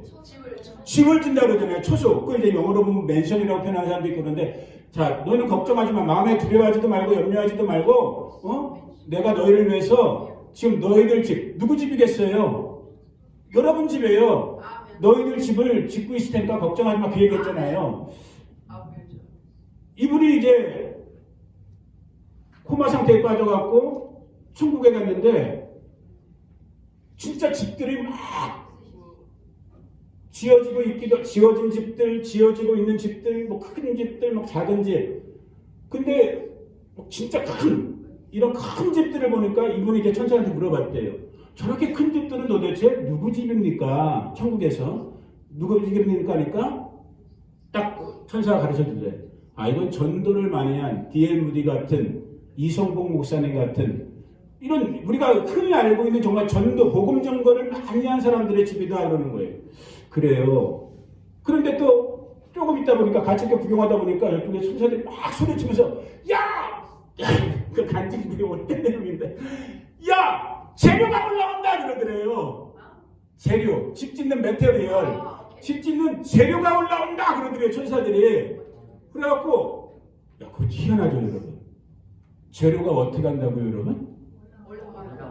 Speaker 1: 집을 준다고 그러잖아요. 초소. 그 이제 영어로 보면 맨션이라고 표현하는 사람도 있고. 그런데 자, 너희는 걱정하지 마. 마음에 두려워하지도 말고 염려하지도 말고 내가 너희를 위해서 지금 너희들 집, 누구 집이겠어요? 여러분 집이에요. 너희들 집을 짓고 있을 테니까 걱정하지 마. 그 얘기했잖아요. 이분이 이제 코마 상태에 빠져갖고 천국에 갔는데 진짜 집들이 막 지어진 집들, 지어지고 있는 집들, 뭐 큰 집들, 막 작은 집. 근데 진짜 이런 큰 집들을 보니까 이분이 이제 천사한테 물어봤대요. 저렇게 큰 집들은 도대체 누구 집입니까? 천국에서. 누구 집입니까? 하니까 딱 천사가 가르쳐 주래. 이건 전도를 많이 한 D.L. 무디 같은, 이성복 목사님 같은, 이런 우리가 흔히 알고 있는 정말 전도, 복음 전거를 많이 한 사람들의 집이다 그러는 거예요. 그래요. 그런데 또 조금 있다 보니까 같이 이렇게 구경하다 보니까 이쪽에 천사들이 막 소리치면서 야! 그 간증이 어떤 내용인데, 야! 재료가 올라온다 그러더래요. 재료, 집 짓는 메테리얼, 집 짓는 재료가 올라온다 그러더래요, 천사들이. 그래갖고, 야, 그거 희한하죠, 여러분. 재료가 어떻게 한다고요, 여러분?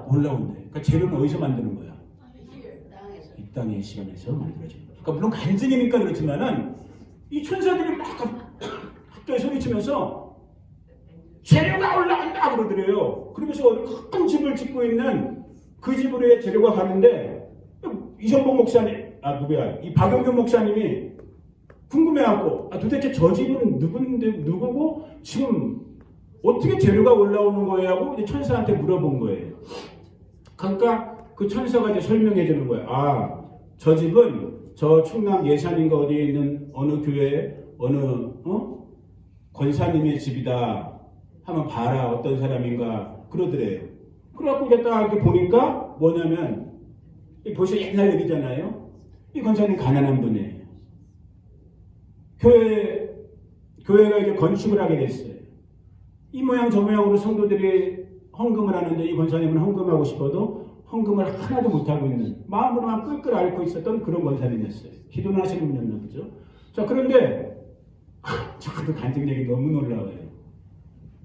Speaker 1: 올라온대. 그러니까 재료는 어디서 만드는 거야? 이 땅의 시간에서 만들어진 거야. 그러니까 물론 간증이니까 그렇지만은 이 천사들이 막 갑자기 소리치면서 재료가 올라온다 그러더래요. 그러면서 어디 큰 집을 짓고 있는 그 집으로 재료가 가는데, 이성복 목사님, 누구야? 이 박영균 목사님이 궁금해하고, 도대체 저 집은 누구고 지금 어떻게 재료가 올라오는 거예요? 하고 이제 천사한테 물어본 거예요. 그러니까 그 천사가 이제 설명해 주는 거예요. 저 집은 저 충남 예산인가 어디에 있는 어느 교회 어느 권사님의 집이다 하면 봐라 어떤 사람인가 그러더래요. 그래갖고 이제 딱 이렇게 보니까 뭐냐면, 벌써 옛날 얘기잖아요. 이 권사님 가난한 분이에요. 교회가 이제 건축을 하게 됐어요. 이 모양 저 모양으로 성도들이 헌금을 하는데, 이 권사님은 헌금하고 싶어도 헌금을 하나도 못하고 있는, 마음으로만 끌끌 앓고 있었던 그런 권사님이었어요. 기도는 하시는 분이었나 보죠. 자, 그런데 저도 간증 얘기 너무 놀라워요.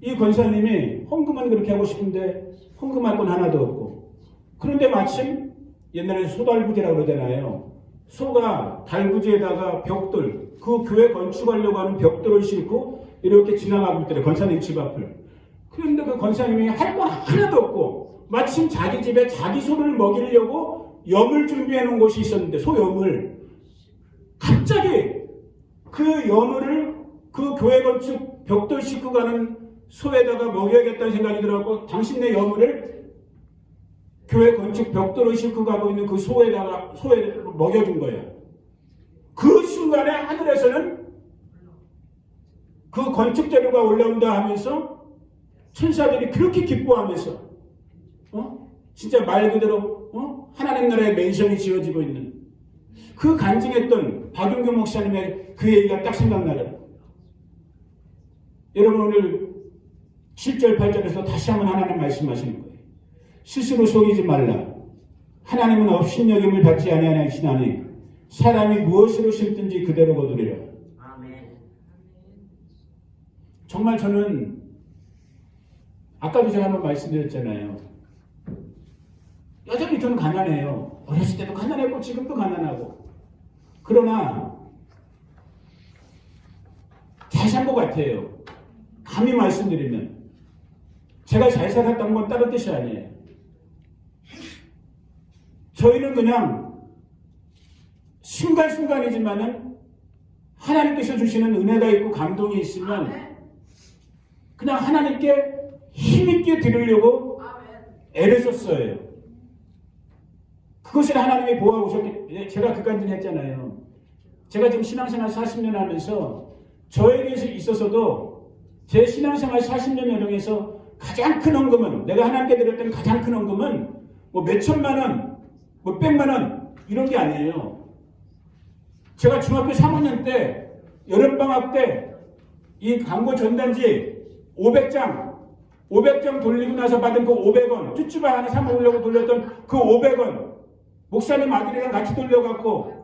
Speaker 1: 이 권사님이 헌금은 그렇게 하고 싶은데 헌금할 건 하나도 없고, 그런데 마침 옛날에 소달구지라고 그러잖아요. 소가 달구지에다가 벽돌, 그 교회 건축하려고 하는 벽돌을 싣고 이렇게 지나가고 있더래요. 권사님 집 앞을. 그런데 그 권사님이 할 건 하나도 없고, 마침 자기 집에 자기 소를 먹이려고 염을 준비해 놓은 곳이 있었는데, 소염을. 갑자기 그 염을 그 교회 건축 벽돌 싣고 가는 소에다가 먹여야겠다는 생각이 들어갖고, 당신네 염을 교회 건축 벽돌을 싣고 가고 있는 그 소에 먹여준 거예요. 그 순간에 하늘에서는 그 건축 재료가 올라온다 하면서 천사들이 그렇게 기뻐하면서 진짜 말 그대로 하나님 나라의 맨션이 지어지고 있는, 그 간증했던 박용규 목사님의 그 얘기가 딱 생각나요. 여러분, 오늘 7절 8절에서 다시 한번 하나님 말씀하시는 거예요. 스스로 속이지 말라. 하나님은 업신여김을 받지 아니하시나니 사람이 무엇으로 심든지 그대로 거두리라. 아멘. 정말 저는 아까도 제가 한번 말씀드렸잖아요. 여전히 저는 가난해요. 어렸을 때도 가난했고 지금도 가난하고. 그러나 잘 산 것 같아요. 감히 말씀드리면 제가 잘 살았다는 건 다른 뜻이 아니에요. 저희는 그냥 순간순간이지만은 하나님께서 주시는 은혜가 있고 감동이 있으면 그냥 하나님께 힘있게 드리려고 애를 썼어요. 그것을 하나님이 보아오셨기, 제가 그간증 했잖아요. 제가 지금 신앙생활 40년 하면서 저에게 있어서도 제 신앙생활 40년 여정에서 가장 큰 헌금은, 내가 하나님께 드렸던 가장 큰 헌금은 뭐 몇천만 원, 뭐 백만 원 이런 게 아니에요. 제가 중학교 3학년 때 여름방학 때 이 광고 전단지 500장 돌리고 나서 받은 그 500원, 쭈쭈바 하나 사 먹으려고 돌렸던 그 500원, 목사님 아들이랑 같이 돌려갖고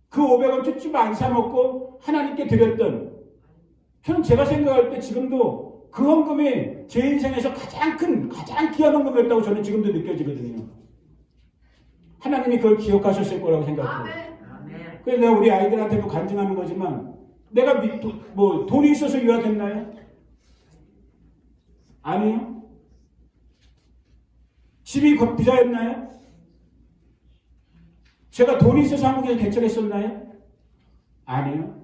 Speaker 1: 그 500원 쭈쭈바 안 사 먹고 하나님께 드렸던, 저는 제가 생각할 때 지금도 그 헌금이 제 인생에서 가장 귀한 헌금이었다고 저는 지금도 느껴지거든요. 하나님이 그걸 기억하셨을 거라고 생각해요. 그래서 내가 우리 아이들한테도 간증하는 거지만, 내가 뭐 돈이 있어서 유학했나요? 아니요. 집이 부자였나요? 제가 돈이 있어서 한국에서 개척했었나요? 아니요.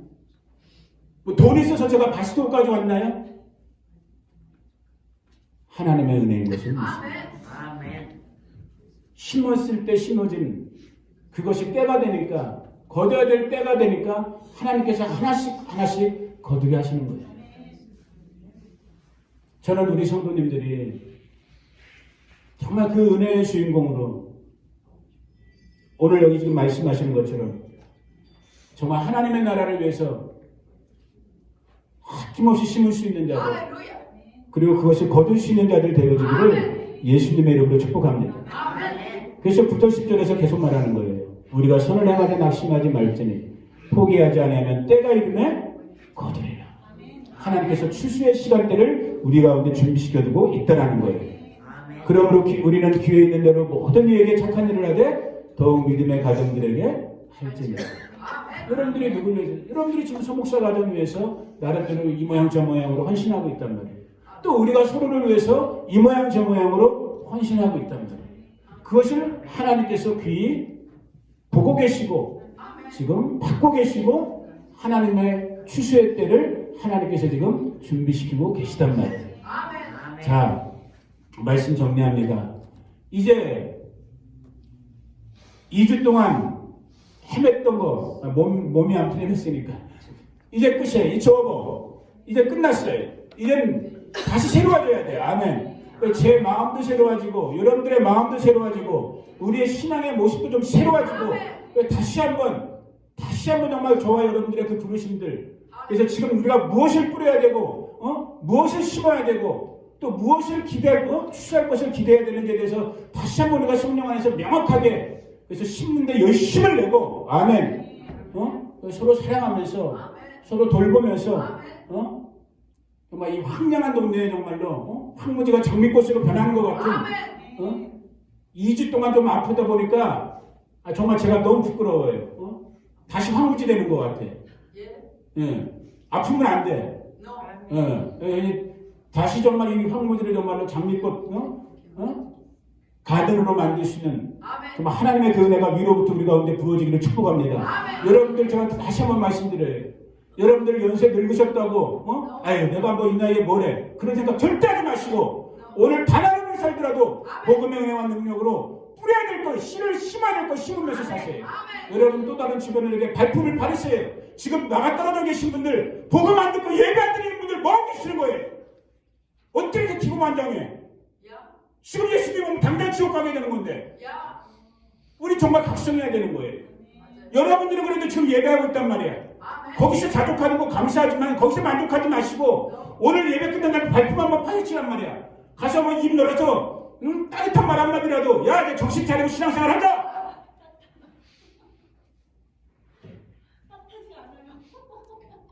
Speaker 1: 뭐 돈이 있어서 제가 바스토까지 왔나요? 하나님의 은혜인 것을 믿습니다. 심었을 때 심어진 그것이 때가 되니까, 거둬야 될 때가 되니까 하나님께서 하나씩 거두게 하시는 거예요. 저는 우리 성도님들이 정말 그 은혜의 주인공으로 오늘 여기 지금 말씀하시는 것처럼 정말 하나님의 나라를 위해서 아낌없이 심을 수 있는 자들, 그리고 그것을 거둘 수 있는 자들 되어지기를 예수님의 이름으로 축복합니다. 그래서 9절 10절에서 계속 말하는 거예요. 우리가 선을 행하되 낙심하지 말지니 포기하지 않으면 때가 이르매 거두리라. 하나님께서 추수의 시간대를 우리 가운데 준비시켜두고 있다라는 거예요. 그러므로 우리는 기회 있는 대로 모든 이에게 착한 일을 하되 더욱 믿음의 가정들에게 할지니라. 여러분들이 누구를, 여러분들이 지금 소목사 가정 위해서 나름대로 이 모양 저 모양으로 헌신하고 있단 말이에요. 또 우리가 서로를 위해서 이 모양 저 모양으로 헌신하고 있단 말이에요. 그것을 하나님께서 귀히 보고 계시고 지금 받고 계시고 하나님의 추수의 때를 하나님께서 지금 준비시키고 계시단 말이에요. 자, 말씀 정리합니다. 이제 2주 동안 헤맸던 거, 몸이 안 풀렸으니까 이제 끝이에요. 이 접어 이제 끝났어요. 이제는 다시 새로워져야 돼요. 아멘. 제 마음도 새로워지고 여러분들의 마음도 새로워지고 우리의 신앙의 모습도 좀 새로워지고 다시 한번 정말 저와 여러분들의 그 부르심들, 그래서 지금 우리가 무엇을 뿌려야 되고 무엇을 심어야 되고 또 무엇을 기대하고 추수할 것을 기대해야 되는지에 대해서 다시 한번 우리가 성령 안에서 명확하게, 그래서 심는데 열심을 내고, 아멘. 서로 사랑하면서 서로 돌보면서 정말 이 황량한 동네에 정말로 황무지가 장미꽃으로 변하는 것 같은 2주 동안 좀 아프다 보니까 정말 제가 너무 부끄러워요. 다시 황무지 되는 것 같아. 예. 아프면 안 돼. 다시 정말 이 황무지를 정말로 장미꽃 가든으로 만들 수 있는 정말 하나님의 그 은혜가 위로부터 우리 가운데 부어지기를 축복합니다. 여러분들 제가 다시 한번 말씀드려요. 여러분들 연세 늙으셨다고 아유 내가 뭐 이 나이에 뭐래 그런 생각 절대 하지 마시고 오늘 단 하루를 살더라도 복음의 은혜와 능력으로 뿌려야 될 것, 씨를 심어야 될 것 심으면서 사세요. 여러분 또 다른 주변에게 발품을 바르세요. 지금 나가 떨어져 계신 분들, 복음 안 듣고 예배 안 드리는 분들 뭐 하고 계시는 거예요? 어떻게 이렇게 기고만장해? 지금 예수 믿으면 당장 지옥 가게 되는 건데 우리 정말 각성해야 되는 거예요. 여러분들은 그래도 지금 예배하고 있단 말이야. 거기서 자족하는 거 감사하지만 거기서 만족하지 마시고 오늘 예배 끝난 날 발품 한번 파헤치란 말이야. 가서 뭐 입 놀아서 따뜻한 말 한마디라도 야 이제 정신 차리고 신앙생활 하자.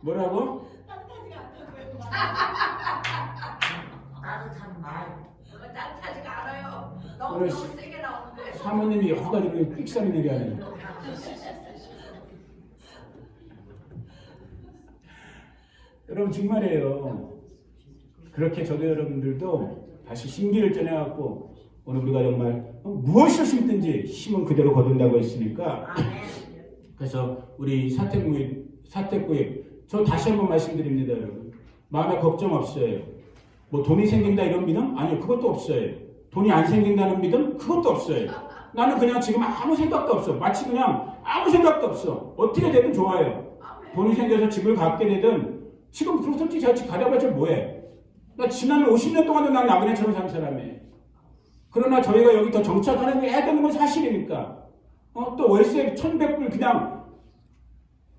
Speaker 1: 뭐라고?
Speaker 2: 따뜻한 말. 따뜻하지가 않아요.
Speaker 1: 너무
Speaker 2: 세게 나오는데.
Speaker 1: 사모님이 허가지고 삑사리 내게 하네요. 여러분 정말이에요. 그렇게 저도 여러분들도 다시 심기를 전해갖고 오늘 우리가 정말 무엇을 심든지 심은 그대로 거둔다고 했으니까 그래서 우리 사택구입 저 다시 한번 말씀드립니다 여러분. 마음에 걱정 없어요. 뭐 돈이 생긴다 이런 믿음? 아니요 그것도 없어요. 돈이 안 생긴다는 믿음? 그것도 없어요. 나는 그냥 지금 아무 생각도 없어. 마치 그냥 아무 생각도 없어. 어떻게 되든 좋아요. 돈이 생겨서 집을 갖게 되든 지금 솔직히 제가 집 가져가지고 뭐해? 나 지난 50년 동안도 난 나그네처럼 산 사람이에요. 그러나 저희가 여기 더 정착하는 게 해야 되는 건 사실이니까. 또 월세 1,100불 그냥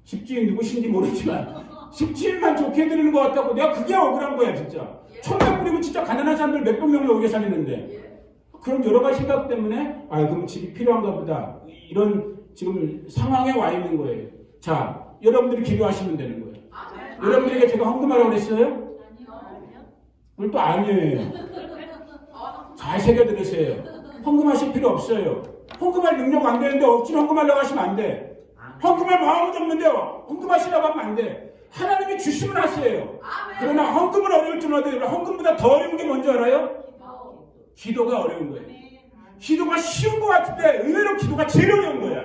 Speaker 1: 집주인 누구신지 모르지만 집주인만 좋게 해드리는 것 같다고 내가 그게 억울한 거야 진짜. 1,100불이면 진짜 가난한 사람들 몇백 명을 오게 살리는데 그런 여러 가지 생각 때문에 그럼 집이 필요한가 보다 이런 지금 상황에 와 있는 거예요. 자 여러분들이 기도하시면 되는 거예요. 여러분들에게 제가 헌금하라고 그랬어요? 오늘 또 아니에요. 잘 새겨 들으세요. 헌금하실 필요 없어요. 헌금할 능력 안 되는데 억지로 헌금하려고 하시면 안 돼. 헌금할 마음도 없는데 헌금하시라고 하면 안 돼. 하나님이 주시면 하세요. 그러나 헌금은 어려울 줄 알아요. 헌금보다 더 어려운 게 뭔지 알아요? 기도가 어려운 거예요. 기도가 쉬운 것 같은데 의외로 기도가 제일 어려운 거야.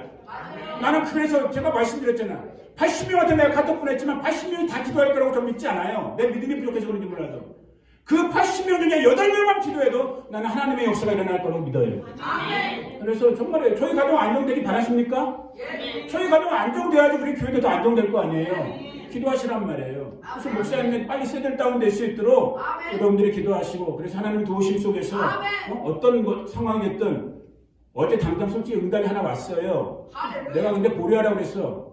Speaker 1: 나는 그래서 제가 말씀드렸잖아. 80명한테 내가 카톡 보냈지만 80명이 다 기도할 거라고 좀 믿지 않아요. 내 믿음이 부족해서 그런지 몰라도. 그 80명 중에 8명만 기도해도 나는 하나님의 역사가 일어날 거라고 믿어요. 그래서 정말 저희 가정 안정되기 바라십니까? 저희 가정 안정돼야지 우리 교회도 더 안정될 거 아니에요. 기도하시란 말이에요. 그래서 목사님이 빨리 세들 다운될 수 있도록 여러분들이 기도하시고 그래서 하나님 도우심 속에서 어떤 상황이 됐든 어제 당장 솔직히 응답이 하나 왔어요. 내가 근데 보류하라고 그랬어.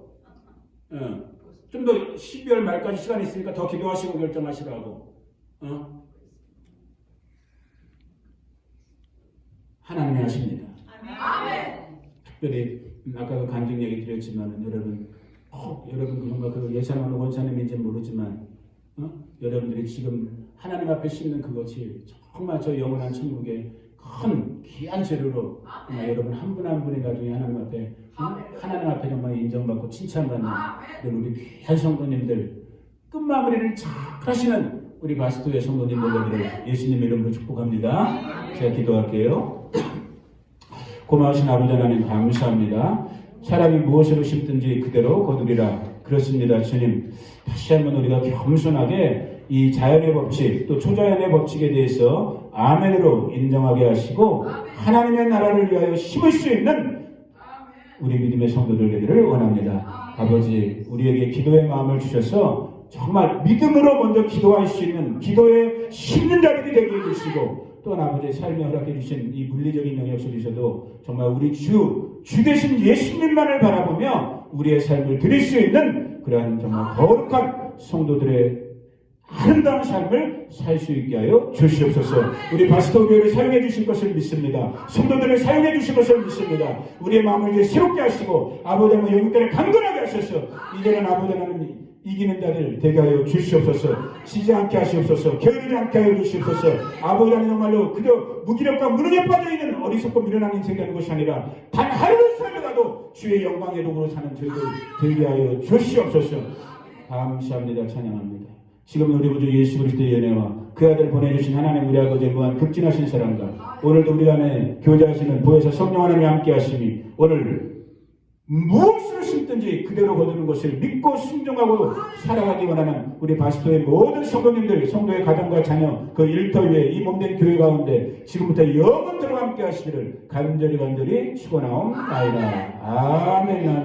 Speaker 1: 좀 더 12월 말까지 시간이 있으니까 더 기도하시고 결정하시라고. 하나님이 하십니다. 특별히 아까 간증 얘기 드렸지만 여러분 정말 그 예산 어느 원사님인지 모르지만 여러분들이 지금 하나님 앞에 심는 그것이 정말 저 영원한 천국의 큰 귀한 재료로 여러분 한 분 한 분이 나중에 하나님 앞에 하나님 앞에 정말 인정받고 칭찬받는 우리 귀한 성도님들 끝마무리를 잘 하시는 우리 바스토의 성도님들을 예수님 이름으로 축복합니다. 제가 기도할게요. 고마우신 아버지 하나님 감사합니다. 사람이 무엇으로 심든지 그대로 거두리라. 그렇습니다. 주님 다시 한번 우리가 겸손하게 이 자연의 법칙 또 초자연의 법칙에 대해서 아멘으로 인정하게 하시고 하나님의 나라를 위하여 심을 수 있는 우리 믿음의 성도들 되기를 원합니다. 아버지 우리에게 기도의 마음을 주셔서 정말 믿음으로 먼저 기도할 수 있는 기도에 심는 자들이 되게 해주시고 또한 아버지의 삶에 허락해 주신 이 물리적인 영역 속에서도 정말 우리 주 대신 예수님만을 바라보며 우리의 삶을 드릴 수 있는 그러한 정말 거룩한 성도들의 아름다운 삶을 살 수 있게 하여 주시옵소서. 우리 바스토 교회를 사용해 주실 것을 믿습니다. 성도들을 사용해 주실 것을 믿습니다. 우리의 마음을 이제 새롭게 하시고 아버지 하나님 영국 때를 강건하게 하셔서 이제는 아버지 하나님 이기는 자들 되게 하여 주시옵소서. 지지 않게 하시옵소서. 게으르지 않게 하여 주시옵소서. 아버지 하나님 정말로 그저 무기력과 무능에 빠져있는 어리석고 미련한 인생 되는 것이 아니라 단 하루를 살다가도 주의 영광의 도구로 사는 저희들 되게 하여 주시옵소서. 감사합니다. 찬양합니다. 지금 우리 구주 예수 그리스도의 은혜와 그 아들 보내주신 하나님 우리 아버지의 무한 극진하신 사랑과 오늘도 우리 안에 교제하시는 보혜사 성령 하나님이 함께 하심이 오늘 무엇을 심든지 그대로 거두는 것을 믿고 순종하고 살아가기 원하는 우리 바스토의 모든 성도님들, 성도의 가정과 자녀, 그 일터 위에 이 몸된 교회 가운데 지금부터 영원토록 함께 하시기를 간절히 축원하옵나이다. 아멘.